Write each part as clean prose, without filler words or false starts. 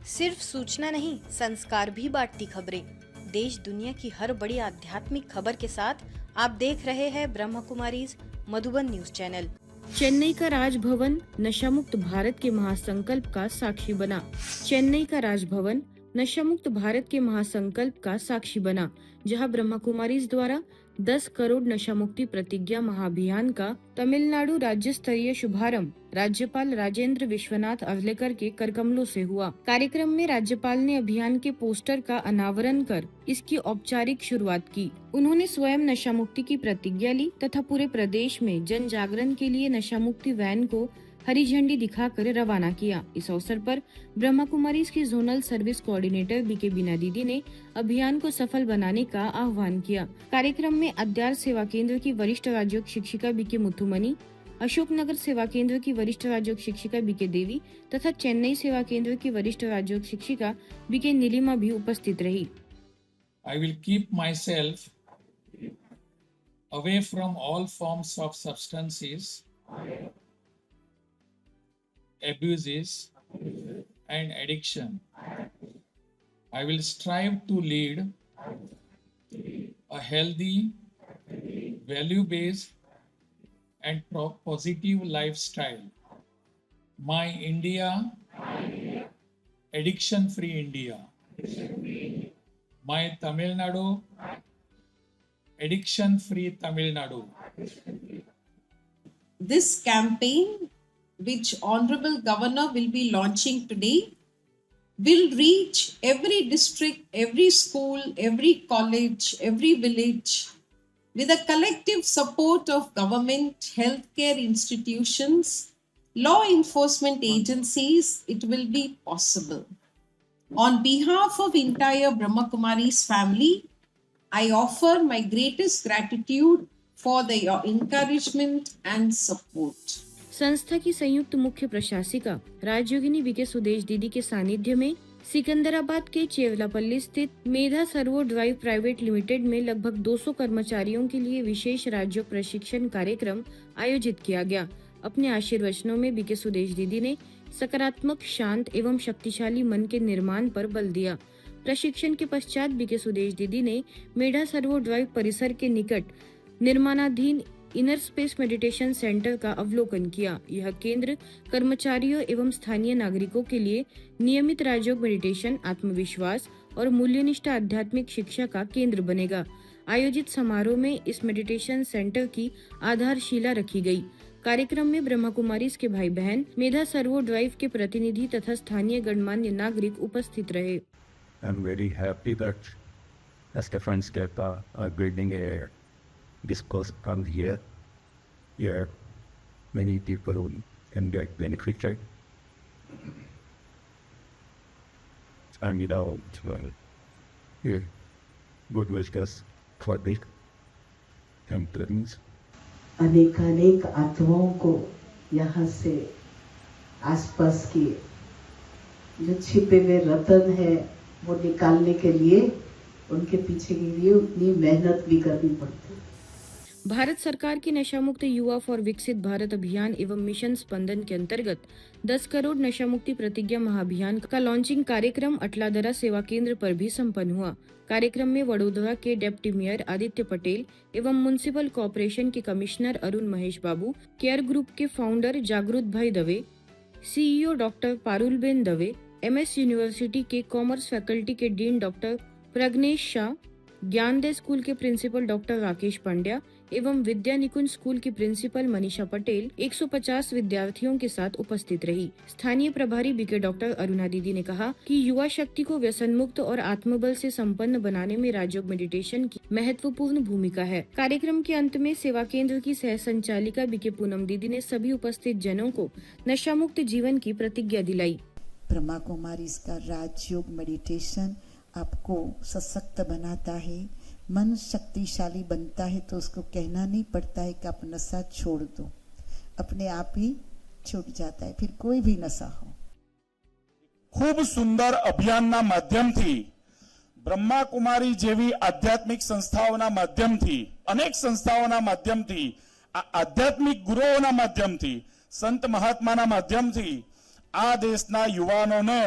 सिर्फ सूचना नहीं, संस्कार भी बांटती खबरें। देश दुनिया की हर बड़ी आध्यात्मिक खबर के साथ आप देख रहे हैं ब्रह्म कुमारीज मधुबन न्यूज चैनल। चेन्नई का राजभवन नशा मुक्त भारत के महासंकल्प का साक्षी बना। चेन्नई का राजभवन नशा मुक्त भारत के महासंकल्प का साक्षी बना, जहां ब्रह्म कुमारीज द्वारा 10 करोड़ नशा मुक्ति प्रतिज्ञा महाअभियान का तमिलनाडु राज्य स्तरीय शुभारंभ राज्यपाल राजेंद्र विश्वनाथ अर्लेकर के करकमलों से हुआ। कार्यक्रम में राज्यपाल ने अभियान के पोस्टर का अनावरण कर इसकी औपचारिक शुरुआत की। उन्होंने स्वयं नशा मुक्ति की प्रतिज्ञा ली तथा पूरे प्रदेश में जन जागरण के लिए नशा मुक्ति वैन को हरी झंडी दिखाकर रवाना किया। इस अवसर पर ब्रह्मा कुमारीज की जोनल सर्विस कोऑर्डिनेटर बीके बीना दीदी ने अभियान को सफल बनाने का आह्वान किया। कार्यक्रम में अद्यार सेवा केंद्र की वरिष्ठ राजयोग शिक्षिका बीके मुथुमनी, अशोकनगर सेवा केंद्र की वरिष्ठ राजयोग शिक्षिका बीके देवी तथा चेन्नई सेवा केंद्र की वरिष्ठ राजयोग शिक्षिका बीके नीलिमा भी उपस्थित रही। I will keep myself away from all forms of substances, abuses and addiction. I will strive to lead a healthy, value-based and positive lifestyle. My India, addiction-free India. My Tamil Nadu, addiction-free Tamil Nadu. This campaign, which Honorable Governor will be launching today, will reach every district, every school, every college, every village. With the collective support of government, healthcare institutions, law enforcement agencies, it will be possible. On behalf of entire Brahma Kumari's family, I offer my greatest gratitude for your encouragement and support. संस्था की संयुक्त मुख्य प्रशासिका राजयोगिनी BK Sudesh दीदी के सानिध्य में सिकंदराबाद के चेवलापल्ली स्थित मेधा सर्वो ड्राइव प्राइवेट लिमिटेड में लगभग 200 कर्मचारियों के लिए विशेष राज्य प्रशिक्षण कार्यक्रम आयोजित किया गया। अपने आशीर्वचनों में बीके सुदेश दीदी ने सकारात्मक, शांत एवं शक्तिशाली मन के निर्माण पर बल दिया। प्रशिक्षण के पश्चात बीके सुदेश दीदी ने मेधा सर्वो ड्राइव परिसर के निकट निर्माणाधीन इनर स्पेस मेडिटेशन सेंटर का अवलोकन किया। यह केंद्र कर्मचारियों एवं स्थानीय नागरिकों के लिए नियमित राजयोग मेडिटेशन, आत्मविश्वास और मूल्यनिष्ठ आध्यात्मिक शिक्षा का केंद्र बनेगा। आयोजित समारोह में इस मेडिटेशन सेंटर की आधारशिला रखी गई। कार्यक्रम में ब्रह्मा कुमारीज के भाई बहन, मेधा सर्वो ड्राइव के प्रतिनिधि तथा स्थानीय गणमान्य नागरिक उपस्थित रहे। I'm very happy that as the friends that are building a discourse from here many people can get benefited. And without good wishes for this companies. अनेकानेक आत्माओं को यहाँ से आसपास की जो छिपे हुए रतन है वो निकालने के लिए उनके पीछे के लिए उतनी मेहनत भी करनी पड़ती है। भारत सरकार की नशा मुक्त युवा फॉर विकसित भारत अभियान एवं मिशन स्पंदन के अंतर्गत 10 करोड़ नशा मुक्ति प्रतिज्ञा महाअभियान का लॉन्चिंग कार्यक्रम अटलादरा सेवा केंद्र पर भी संपन्न हुआ। कार्यक्रम में वडोदरा के डिप्टी मेयर आदित्य पटेल एवं म्युनिसिपल कॉर्पोरेशन के commissioner Arun Mahesh Babu, care group के founder Jagrut bhai Dave, CEO doctor Parulben Dave, MS university के कॉमर्स फैकल्टी के dean doctor Pragnesh Shah, Gyanoday school के प्रिंसिपल डॉक्टर राकेश पांड्या एवं विद्या निकुंज स्कूल की प्रिंसिपल मनीषा पटेल 150 विद्यार्थियों के साथ उपस्थित रही। स्थानीय प्रभारी बीके डॉक्टर अरुणा दीदी ने कहा कि युवा शक्ति को व्यसन मुक्त और आत्मबल से संपन्न बनाने में राजयोग मेडिटेशन की महत्वपूर्ण भूमिका है। कार्यक्रम के अंत में सेवा केंद्र की सह संचालिका बीके पूनम दीदी ने सभी उपस्थित जनों को नशा मुक्त जीवन की प्रतिज्ञा दिलाई। ब्रह्मा कुमारी इसका राजयोग मेडिटेशन आपको सशक्त बनाता है, मन शक्तिशाली बनता है, तो उसको कहना नहीं पड़ता है कि आप नशा छोड़ दो, अपने आप ही छूट जाता है, फिर कोई भी नशा हो। खूब सुंदर अभियानना माध्यमथी ब्रह्मा कुमारी जेवी आध्यात्मिक संस्थाओना माध्यमथी, अनेक संस्थाओना माध्यमथी, आध्यात्मिक गुरुओना माध्यमथी, संत महात्माना माध्यमथी आ देशना युवानोने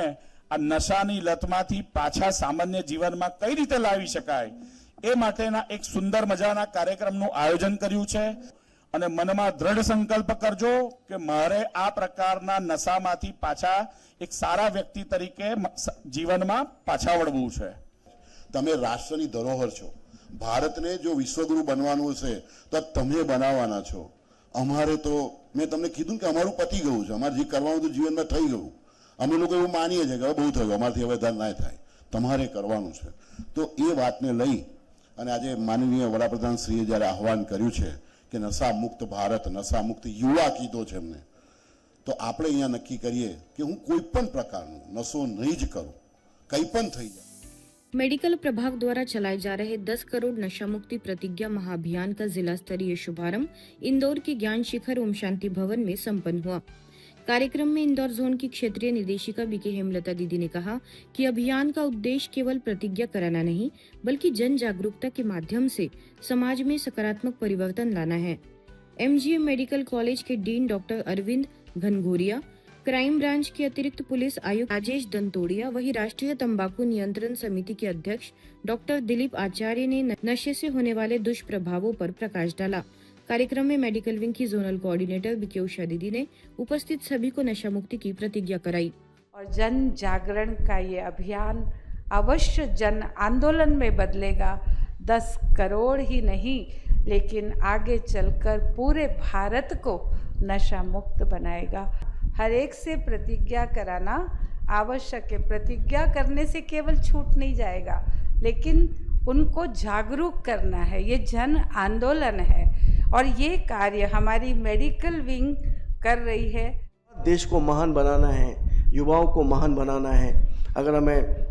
આ નશાની લતમાંથી પાછા સામાન્ય જીવનમાં કઈ રીતે લાવી શકાય એ માટેના એક સુંદર મજાના કાર્યક્રમનું આયોજન કર્યું છે અને મનમાં દૃઢ સંકલ્પ કરજો કે મારે આ પ્રકારના નશામાંથી પાછા એક સારા વ્યક્તિ તરીકે જીવનમાં પાછા વળવું છે. તમે રાષ્ટ્રની ધરોહર છો. ભારતને જો વિશ્વગુરુ બનવાનું છે તો તમે બનાવવાના છો. અમારે તો મેં તમને કીધું કે અમારું પતી ગયું છે. અમારે જે કરવાનું તો જીવનમાં થઈ ગયું. અમે લોકો એવું માનીએ છીએ કે હવે બહુ થયું, અમારથી હવે ધન ના થાય, તમારે કરવાનું છે. તો એ વાતને લઈ અને આજે માનનીય વડાપ્રધાન શ્રીએ જ્યારે આહવાન કર્યું છે કે નશા મુક્ત ભારત, નશા મુક્ત યુવા કીધો છે એમને, તો આપણે અહીંયા નક્કી કરીએ કે હું કોઈ પણ પ્રકારનો નશો નહીં જ કરું, કંઈ પણ થઈ જાય. मेडिकल प्रभाग द्वारा चलाए जा रहे 10 करोड़ नशा मुक्ति प्रतिज्ञा महाअभियान का जिला स्तरीय शुभारंभ इंदौर के ज्ञान शिखर ओम शांति भवन में संपन्न हुआ। कार्यक्रम में इंदौर जोन की क्षेत्रीय निदेशिका बीके हेमलता दीदी ने कहा कि अभियान का उद्देश्य केवल प्रतिज्ञा कराना नहीं बल्कि जन जागरूकता के माध्यम से समाज में सकारात्मक परिवर्तन लाना है। एमजीएम मेडिकल कॉलेज के dean doctor Arvind Ghanghoria, crime branch के अतिरिक्त पुलिस आयुक्त राजेश दंतोड़िया, वही राष्ट्रीय तंबाकू नियंत्रण समिति के अध्यक्ष डॉक्टर दिलीप आचार्य ने नशे से होने वाले दुष्प्रभावों पर प्रकाश डाला। कार्यक्रम में मेडिकल विंग की जोनल कोऑर्डिनेटर बीके उषा दीदी ने उपस्थित सभी को नशा मुक्ति की प्रतिज्ञा कराई। और जन जागरण का ये अभियान अवश्य जन आंदोलन में बदलेगा। 10 करोड़ ही नहीं लेकिन आगे चलकर पूरे भारत को नशा मुक्त बनाएगा। हर एक से प्रतिज्ञा कराना आवश्यक है। प्रतिज्ञा करने से केवल छूट नहीं जाएगा लेकिन उनको जागरूक करना है। ये जन आंदोलन है और ये कार्य हमारी मेडिकल विंग कर रही है। देश को महान बनाना है, युवाओं को महान बनाना है। अगर हमें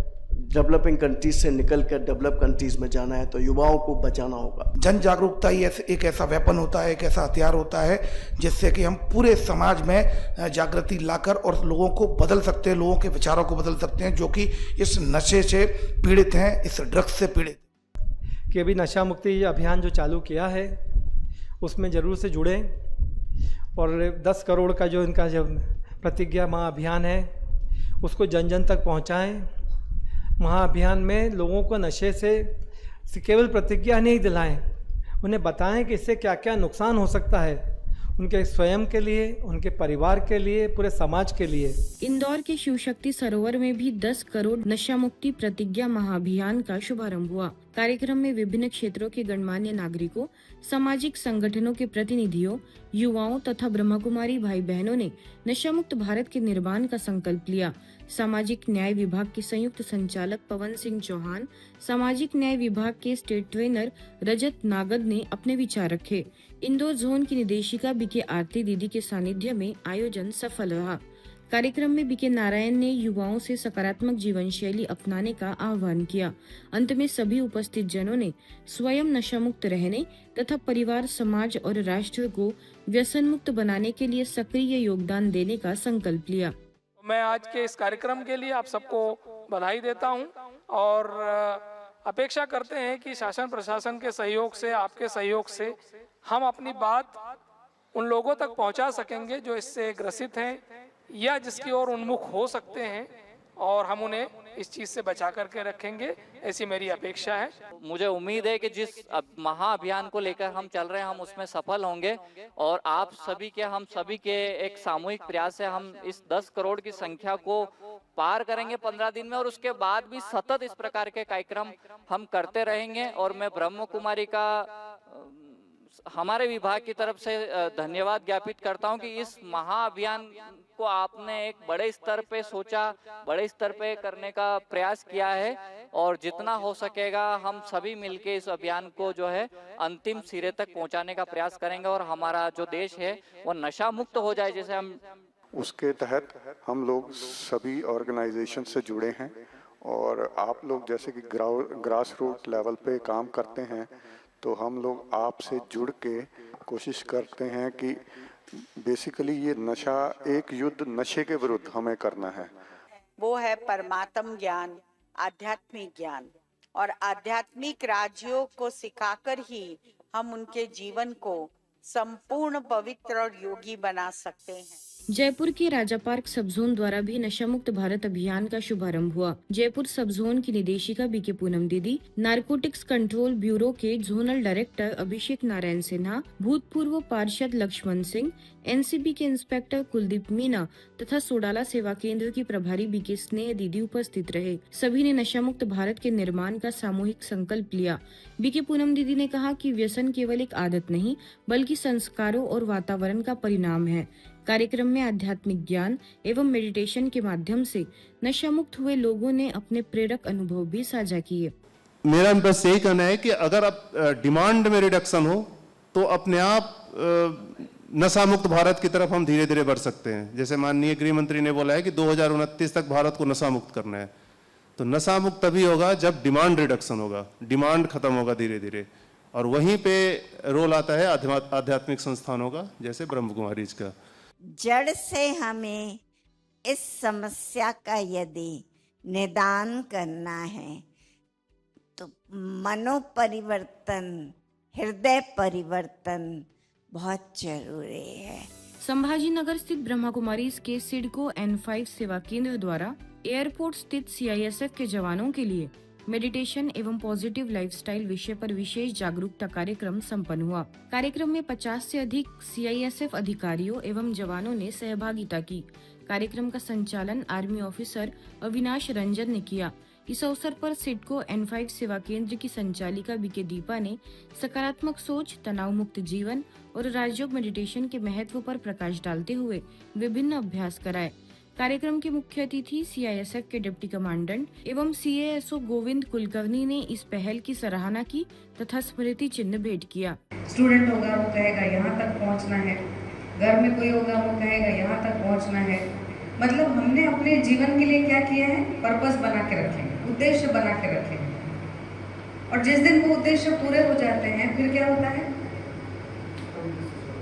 डेवलपिंग कंट्रीज से निकलकर डेवलप कंट्रीज में जाना है तो युवाओं को बचाना होगा। जन जागरूकता ही एक ऐसा वेपन होता है, एक ऐसा हथियार होता है जिससे कि हम पूरे समाज में जागृति लाकर और लोगों को बदल सकते हैं, लोगों के विचारों को बदल सकते हैं जो कि इस नशे से पीड़ित हैं, इस ड्रग्स से पीड़ित। कि अभी नशा मुक्ति अभियान जो चालू किया है उसमें ज़रूर से जुड़े और 10 करोड़ का जो इनका जो प्रतिज्ञा महाअभियान है उसको जन जन तक पहुँचाएँ। महाअभियान में लोगों को नशे से केवल प्रतिज्ञा नहीं दिलाएं, उन्हें बताएं कि इससे क्या क्या नुकसान हो सकता है उनके स्वयं के लिए, उनके परिवार के लिए, पूरे समाज के लिए। इंदौर के शिव शक्ति सरोवर में भी 10 करोड़ नशा मुक्ति प्रतिज्ञा महाअभियान का शुभारंभ हुआ। कार्यक्रम में विभिन्न क्षेत्रों के गणमान्य नागरिकों, सामाजिक संगठनों के प्रतिनिधियों, युवाओं तथा ब्रह्मकुमारी भाई बहनों ने नशा मुक्त भारत के निर्माण का संकल्प लिया। सामाजिक न्याय विभाग के संयुक्त संचालक पवन सिंह चौहान, सामाजिक न्याय विभाग के स्टेट ट्रेनर रजत नागद ने अपने विचार रखे। इंदौर जोन की निदेशिका बीके आरती दीदी के सानिध्य में आयोजन सफल रहा। कार्यक्रम में बीके नारायण ने युवाओं से सकारात्मक जीवन शैली अपनाने का आह्वान किया। अंत में सभी उपस्थित जनों ने स्वयं नशा मुक्त रहने तथा परिवार, समाज और राष्ट्र को व्यसन मुक्त बनाने के लिए सक्रिय योगदान देने का संकल्प लिया। मैं आज के इस कार्यक्रम के लिए आप सबको बधाई देता हूं और अपेक्षा करते हैं कि शासन प्रशासन के सहयोग से, आपके सहयोग से हम अपनी बात उन लोगों तक पहुंचा सकेंगे जो इससे ग्रसित हैं या जिसकी ओर उन्मुख हो सकते हैं और हम उन्हें इस चीज़ से बचा करके रखेंगे, ऐसी मेरी अपेक्षा है। मुझे उम्मीद है कि जिस महाअभियान को लेकर हम चल रहे हैं हम उसमें सफल होंगे और आप सभी के, हम सभी के एक सामूहिक प्रयास से हम इस 10 करोड़ की संख्या को पार करेंगे 15 दिन में और उसके बाद भी सतत इस प्रकार के कार्यक्रम हम करते रहेंगे। और मैं ब्रह्म कुमारी का हमारे विभाग की तरफ से धन्यवाद ज्ञापित करता हूं कि इस महाअभियान को आपने एक बड़े स्तर पे सोचा, बड़े स्तर पे करने का प्रयास किया है और जितना हो सकेगा हम सभी मिलके इस अभियान को जो है अंतिम सिरे तक पहुंचाने का प्रयास करेंगे और हमारा जो देश है वो नशा मुक्त हो जाए। जैसे हम उसके तहत हम लोग सभी ऑर्गेनाइजेशन से जुड़े हैं और आप लोग जैसे कि ग्रास रूट लेवल पे काम करते हैं तो हम लोग आपसे जुड़ के कोशिश करते हैं कि बेसिकली ये नशा, एक युद्ध नशे के विरुद्ध हमें करना है। वो है परमात्म ज्ञान, आध्यात्मिक ज्ञान और आध्यात्मिक राज्यों को सिखाकर ही हम उनके जीवन को संपूर्ण पवित्र और योगी बना सकते हैं। जयपुर के राजा पार्क सब जोन द्वारा भी नशा मुक्त भारत अभियान का शुभारंभ हुआ। जयपुर सब जोन की निदेशिका बीके पूनम दीदी, नारकोटिक्स कंट्रोल ब्यूरो के जोनल डायरेक्टर अभिषेक नारायण सिन्हा, भूतपूर्व पार्षद लक्ष्मण सिंह, एनसीबी के इंस्पेक्टर कुलदीप मीना तथा सोडाला सेवा केंद्र की प्रभारी बीके स्नेह दीदी उपस्थित रहे। सभी ने नशा मुक्त भारत के निर्माण का सामूहिक संकल्प लिया। बीके पूनम दीदी ने कहा कि व्यसन केवल एक आदत नहीं बल्कि संस्कारों और वातावरण का परिणाम है। कार्यक्रम में आध्यात्मिक ज्ञान एवं मेडिटेशन के माध्यम से नशा मुक्त हुए लोगों ने अपने प्रेरक अनुभव भी साझा किए। मेरा बस यही कहना है कि अगर अब डिमांड में रिडक्शन हो तो अपने आप नशा मुक्त भारत की तरफ हम धीरे धीरे बढ़ सकते हैं। जैसे माननीय गृह मंत्री ने बोला है कि 2029 तक भारत को नशा मुक्त करना है, तो नशा मुक्त तभी होगा जब डिमांड रिडक्शन होगा, डिमांड खत्म होगा धीरे धीरे, और वहीं पे रोल आता है आध्यात्मिक संस्थानों का, जैसे ब्रह्म कुमारीज का। जड़ से हमें इस समस्या का यदि निदान करना है तो मनोपरिवर्तन, हृदय परिवर्तन बहुत जरूरी है। संभाजीनगर स्थित ब्रह्मा कुमारीज के सिडको N5 सेवा केंद्र द्वारा एयरपोर्ट स्थित CISF के जवानों के लिए मेडिटेशन एवं पॉजिटिव लाइफस्टाइल विषय पर विशेष जागरूकता कार्यक्रम संपन्न हुआ। कार्यक्रम में 50 से अधिक CISF अधिकारियों एवं जवानों ने सहभागिता की। कार्यक्रम का संचालन आर्मी ऑफिसर अविनाश रंजन ने किया। इस अवसर पर सिडको N5 सेवा केंद्र की संचालिका बीके दीपा ने सकारात्मक सोच, तनाव मुक्त जीवन और राजयोग मेडिटेशन के महत्व पर प्रकाश डालते हुए विभिन्न अभ्यास कराए। कार्यक्रम के मुख्य अतिथि CISF के डिप्टी कमांडेंट एवं CASO गोविंद कुलकर्णी ने इस पहल की सराहना की तथा स्मृति चिन्ह भेंट किया। स्टूडेंट होगा वो कहेगा यहाँ तक पहुँचना है, घर में कोई होगा वो कहेगा यहाँ तक पहुँचना है। मतलब हमने अपने जीवन के लिए क्या किया है, पर्पस बना के रखे, उद्देश्य बना के रखे, और जिस दिन वो उद्देश्य पूरे हो जाते हैं फिर क्या होता है,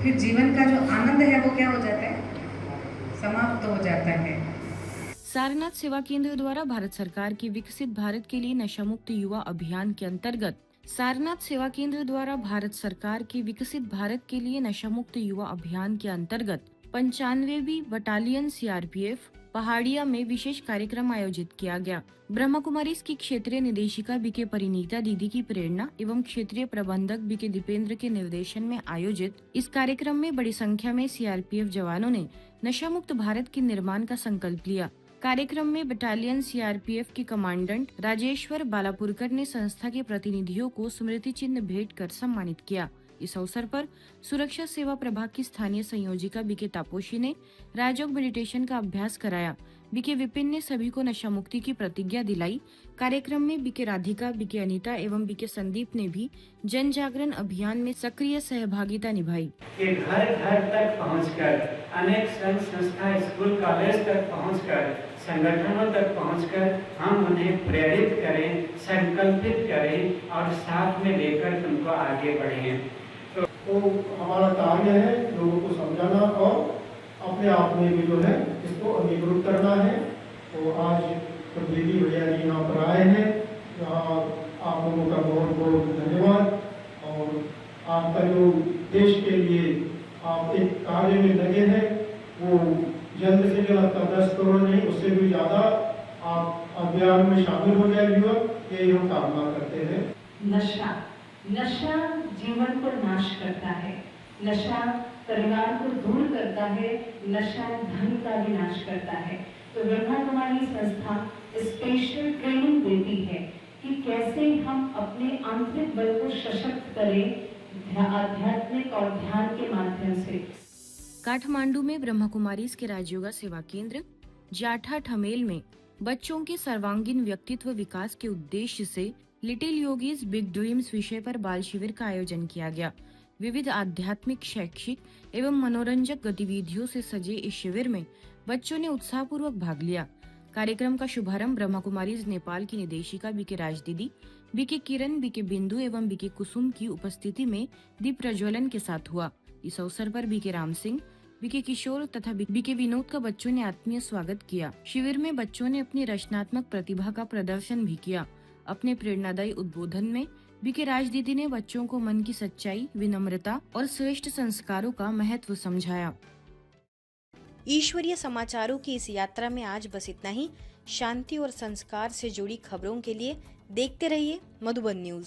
फिर जीवन का जो आनंद है वो क्या हो जाता है, समाप्त हो जाता है। सारनाथ सेवा केंद्र द्वारा भारत सरकार की विकसित भारत के लिए नशा मुक्त युवा अभियान के अंतर्गत सारनाथ सेवा केंद्र द्वारा भारत सरकार की विकसित भारत के लिए नशा मुक्त युवा अभियान के अंतर्गत 95वीं बटालियन CRPF पहाड़िया में विशेष कार्यक्रम आयोजित किया गया। ब्रह्मा कुमारीज की क्षेत्रीय निदेशिका बीके परिनीता दीदी की प्रेरणा एवं क्षेत्रीय प्रबंधक बीके दीपेंद्र के निर्देशन में आयोजित इस कार्यक्रम में बड़ी संख्या में CRPF जवानों ने नशा मुक्त भारत के निर्माण का संकल्प लिया। कार्यक्रम में बटालियन CRPF के कमांडेंट राजेश्वर बालापुरकर ने संस्था के प्रतिनिधियों को स्मृति चिन्ह भेंट कर सम्मानित किया। इस अवसर पर सुरक्षा सेवा प्रभाग की स्थानीय संयोजिका बीके तापोशी ने राजयोग मेडिटेशन का अभ्यास कराया। बीके विपिन ने सभी को नशा मुक्ति की प्रतिज्ञा दिलाई। कार्यक्रम में बीके राधिका, बीके अनीता एवं बीके संदीप ने भी जन जागरण अभियान में सक्रिय सहभागिता निभाई। घर घर तक पहुंचकर, अनेक संघ संस्था, स्कूल कॉलेज तक पहुंचकर, संगठनों तक पहुंचकर हम उन्हें प्रेरित करें, संकल्पित करें और साथ में लेकर उनको आगे बढ़ें। तो हमारा कार्य है लोगों को समझाना और अपने आप में भी जो है इसको अंगीकृत करना है। तो आज दीदी भैया जी यहाँ पर आए हैं, यहाँ आप लोगों का बहुत बहुत धन्यवाद। और आपका जो देश के लिए आप एक कार्य में लगे हैं वो जल्द से जल्द आपका 10 करोड़ नहीं उससे भी ज़्यादा आप अभियान में शामिल हो जाए युवक, यही हम कामना करते हैं। नशा जीवन को नाश करता है, नशा परिवार को दूर करता है, नशा धन का भी नाश करता है। तो ब्रह्मा कुमारी संस्था स्पेशल ट्रेनिंग देती है कि कैसे हम अपने आंतरिक बल को सशक्त करें आध्यात्मिक और ध्यान के माध्यम से। काठमांडू में ब्रह्मा कुमारीज के राजयोगा सेवा केंद्र जाठा ठमेल में बच्चों के सर्वांगीण व्यक्तित्व विकास के उद्देश्य से लिटिल योगीज बिग ड्रीम्स विषय पर बाल शिविर का आयोजन किया गया। विविध आध्यात्मिक, शैक्षिक एवं मनोरंजक गतिविधियों से सजे इस शिविर में बच्चों ने उत्साहपूर्वक भाग लिया। कार्यक्रम का शुभारंभ ब्रह्मा कुमारीज नेपाल की निदेशिका बीके राज दीदी, बीके किरण, बीके बिंदु एवं बीके कुसुम की उपस्थिति में दीप प्रज्वलन के साथ हुआ। इस अवसर पर बीके राम सिंह, बीके किशोर तथा बीके विनोद का बच्चों ने आत्मीय स्वागत किया। शिविर में बच्चों ने अपनी रचनात्मक प्रतिभा का प्रदर्शन भी किया। अपने प्रेरणादायी उद्बोधन में बीके राज दीदी ने बच्चों को मन की सच्चाई, विनम्रता और श्रेष्ठ संस्कारों का महत्व समझाया। ईश्वरीय समाचारों की इस यात्रा में आज बस इतना ही। शांति और संस्कार से जुड़ी खबरों के लिए देखते रहिए मधुबन न्यूज।